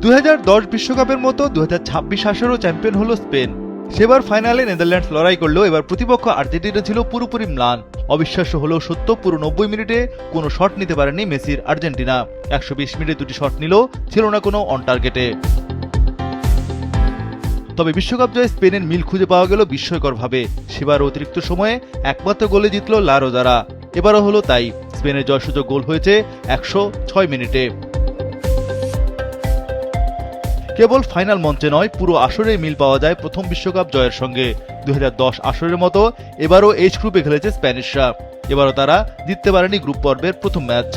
2010 বিশ্বকাপের মতো 2026 আসরেও চ্যাম্পিয়ন হলো স্পেন। সেবার ফাইনালে নেদারল্যান্ডস লড়াই করলেও এবার প্রতিপক্ষ আর্জেন্টিনা ছিল পুরোপুরি ম্লান। অবিশ্বাস্য হলেও সত্য, পুরো 90 মিনিটে কোনো শট নিতে পারেনি মেসির আর্জেন্টিনা। 120 মিনিটে দুটি শট নিলেও ছিল না কোনো অন টার্গেটে। তবে বিশ্বকাপ জয়ে স্পেনের মিল খুঁজে পাওয়া গেল বিস্ময়করভাবে। সেবার অতিরিক্ত সময়ে একমাত্র গোলে জিতল লা রোজারা। এবারও হলো তাই। স্পেনের জয়সূচক গোল হয়েছে 106 মিনিটে। কেবল ফাইনাল মঞ্চে নয়, পুরো আসরে মিল পাওয়া যায় প্রথম বিশ্বকাপ জয়ের সঙ্গে। 2010 আসরের মতো এবারও এইচ গ্রুপে খেলেছে স্প্যানিশরা। এবারও তারা জিততে পারেনি গ্রুপ পর্বের প্রথম ম্যাচ।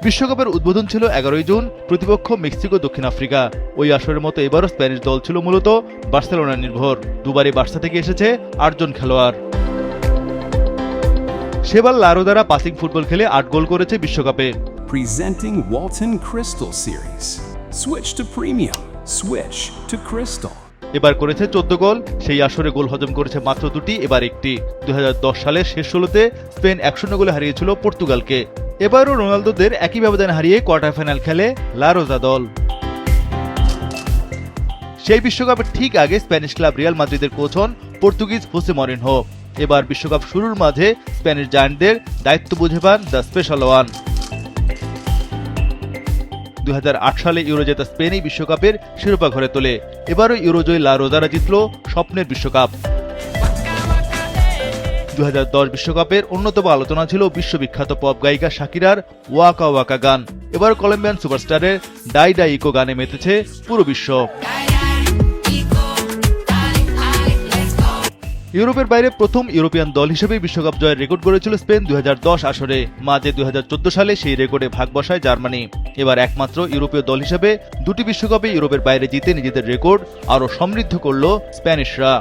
বিশ্বকাপের উদ্বোধন ছিল 11 জুন, প্রতিপক্ষ মেক্সিকো দক্ষিণ আফ্রিকা। ওই আসরের মতো এবারও স্প্যানিশ দল ছিল মূলত বার্সেলোনা নির্ভর। দুবারই বার্সা থেকে এসেছে 8 জন খেলোয়াড়। সেবার লা রোজারা পাসিং ফুটবল খেলে 8 গোল করেছে বিশ্বকাপে। Presenting Walton Crystal Series. Switch to premium. Switch to Crystal. এবার করেছে 14 গোল। সেই আসরে গোল হজম করেছে মাত্র 2টি, এবার একটি। 2010 সালের শেষ 16তে স্পেন 1-0 গোলে হারিয়েছিল পর্তুগালকে। এবারও রোনালদোদের একই ব্যবধানে হারিয়ে কোয়ার্টার ফাইনাল খেলে লা রোজা দল। সেই বিশ্বকাপের ঠিক আগে স্প্যানিশ ক্লাব রিয়াল মাদ্রিদের কোচ হন পর্তুগিজ হোসে মরিনহো। এবার বিশ্বকাপ শুরুর মাঝে স্প্যানিশ জায়ান্টদের দায়িত্ব বুঝে পান দ্য স্পেশাল ওয়ান। 2008 সালে ইউরো জেতা স্পেন এই বিশ্বকাপের শিরোপা ঘরে তোলে। এবারও ইউরোজয়ী লা রোজারা জিতল স্বপ্নের বিশ্বকাপ। 2010 বিশ্বকাপের অন্যতম আলোচনা ছিল বিশ্ববিখ্যাত পপ গায়িকা শাকিরার ওয়াকা ওয়াকা গান। এবার কলম্বিয়ান সুপারস্টারের ডাই ডাই ইকো গানে মেতেছে পুরো বিশ্ব। ইউরোপের বাইরে প্রথম ইউরোপিয়ান দল হিসেবে বিশ্বকাপ জয়ের রেকর্ড গড়েছিল স্পেন 2010 আসরে। মাঝে 2014 সালে সেই রেকর্ডে ভাগ বসায় জার্মানি। এবার একমাত্র ইউরোপীয় দল হিসেবে দুটি বিশ্বকাপে ইউরোপের বাইরে জিতে নিজেদের রেকর্ড আরও সমৃদ্ধ করল স্প্যানিশরা।